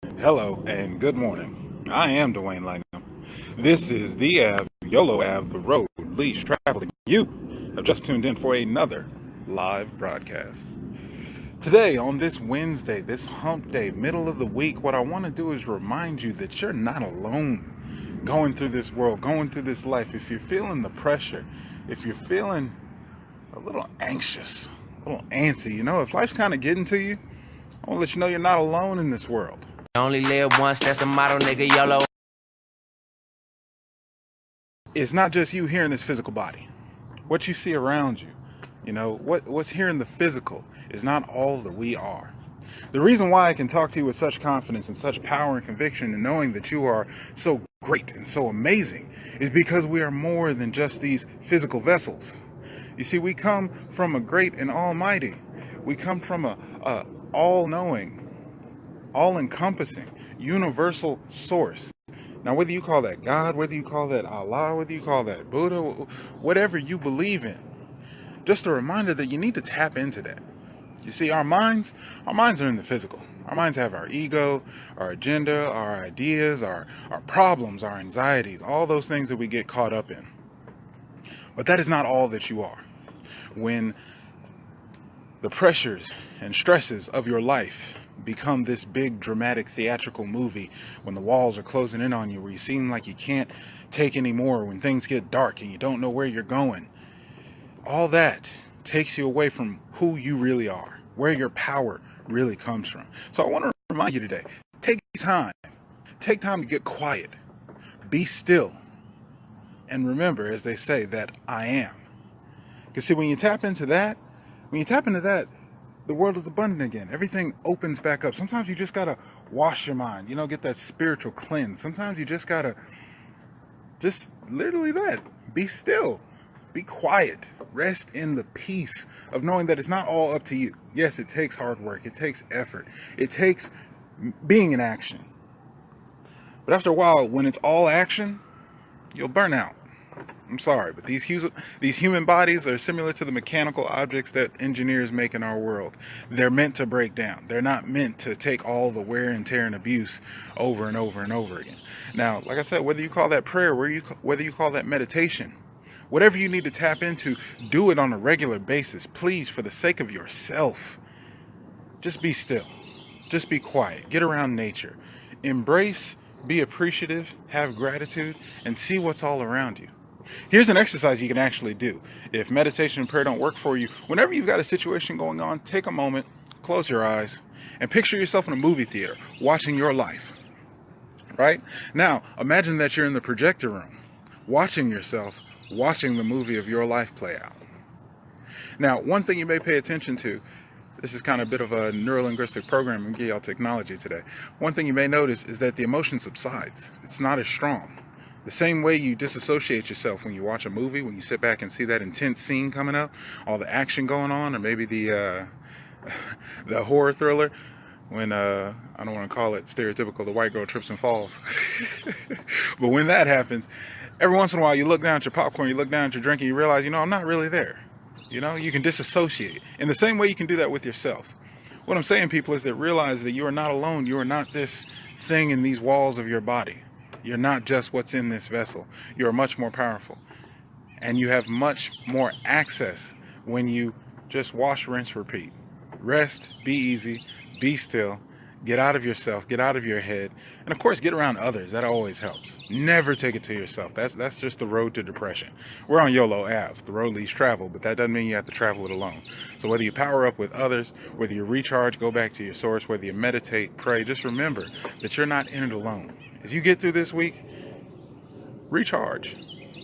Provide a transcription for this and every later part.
Hello and good morning. I am Dwayne Langham. This is the Ave, Yolo Ave, the road least traveling. You have just tuned in for another live broadcast. Today, on this Wednesday, this hump day, middle of the week, what I want to do is remind you that you're not alone going through this world, going through this life. If you're feeling the pressure, if you're feeling a little anxious, a little antsy, if life's kind of getting to you, I want to let you know you're not alone in this world. Only live once, that's the motto, nigga. Yolo. It's not just you here in this physical body. What you see around you, what's here in the physical is not all that we are. The reason why I can talk to you with such confidence and such power and conviction and knowing that you are so great and so amazing is because we are more than just these physical vessels. You see, we come from a great and almighty. We come from a all-knowing, all-encompassing, universal source. Now, whether you call that God, whether you call that Allah, whether you call that Buddha, whatever you believe in, just a reminder that you need to tap into that. You see, our minds are in the physical. Our minds have our ego, our agenda, our ideas, our problems, our anxieties, all those things that we get caught up in. But that is not all that you are. When the pressures and stresses of your life become this big dramatic theatrical movie, when the walls are closing in on you, where you seem like you can't take any more, when things get dark and you don't know where you're going, all that takes you away from who you really are, where your power really comes from. So I want to remind you today, take time to get quiet, be still, and remember, as they say, that I am. Because see, when you tap into that, the world is abundant again. Everything opens back up. Sometimes you just gotta wash your mind, get that spiritual cleanse. Sometimes you just gotta, just literally that, be still, be quiet, rest in the peace of knowing that it's not all up to you. Yes, it takes hard work, it takes effort, it takes being in action. But after a while, when it's all action, you'll burn out. I'm sorry, but these human bodies are similar to the mechanical objects that engineers make in our world. They're meant to break down. They're not meant to take all the wear and tear and abuse over and over and over again. Now, like I said, whether you call that prayer, whether you call that meditation, whatever you need to tap into, do it on a regular basis. Please, for the sake of yourself, just be still. Just be quiet. Get around nature. Embrace, be appreciative, have gratitude, and see what's all around you. Here's an exercise you can actually do. If meditation and prayer don't work for you, whenever you've got a situation going on, take a moment, close your eyes, and picture yourself in a movie theater, watching your life. Right? Now, imagine that you're in the projector room, watching yourself, watching the movie of your life play out. Now, one thing you may pay attention to, this is kind of a bit of a neurolinguistic programming, give y'all technology today. One thing you may notice is that the emotion subsides. It's not as strong. The same way you disassociate yourself when you watch a movie, when you sit back and see that intense scene coming up, all the action going on, or maybe the the horror thriller, when I don't want to call it stereotypical, the white girl trips and falls. But when that happens, every once in a while you look down at your popcorn, you look down at your drink, and you realize, I'm not really there. You can disassociate. In the same way you can do that with yourself. What I'm saying, people, is that realize that you are not alone. You are not this thing in these walls of your body. You're not just what's in this vessel. You are much more powerful. And you have much more access when you just wash, rinse, repeat. Rest, be easy, be still, get out of yourself, get out of your head, and of course get around others. That always helps. Never take it to yourself. That's just the road to depression. We're on Yolo Ave, the road least traveled, but that doesn't mean you have to travel it alone. So whether you power up with others, whether you recharge, go back to your source, whether you meditate, pray, just remember that you're not in it alone. As you get through this week, recharge,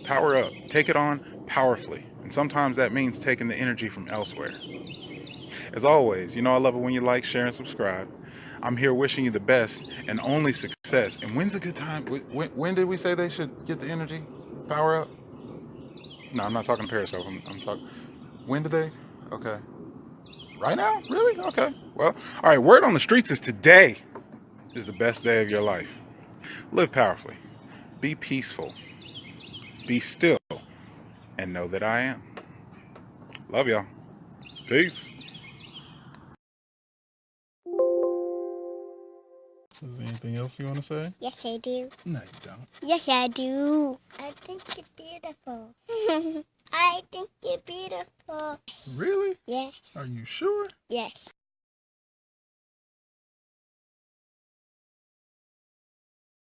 power up, take it on powerfully. And sometimes that means taking the energy from elsewhere. As always, I love it when you like, share, and subscribe. I'm here wishing you the best and only success. And when's a good time? When did we say they should get the energy? Power up? No, I'm not talking Periscope. I'm talking. When did they? Okay. Right now? Really? Okay. Well, all right. Word on the streets is today is the best day of your life. Live powerfully. Be peaceful. Be still. And know that I am. Love y'all. Peace. Is there anything else you want to say? Yes, I do. No, you don't. Yes, I do. I think you're beautiful. I think you're beautiful. Really? Yes. Are you sure? Yes.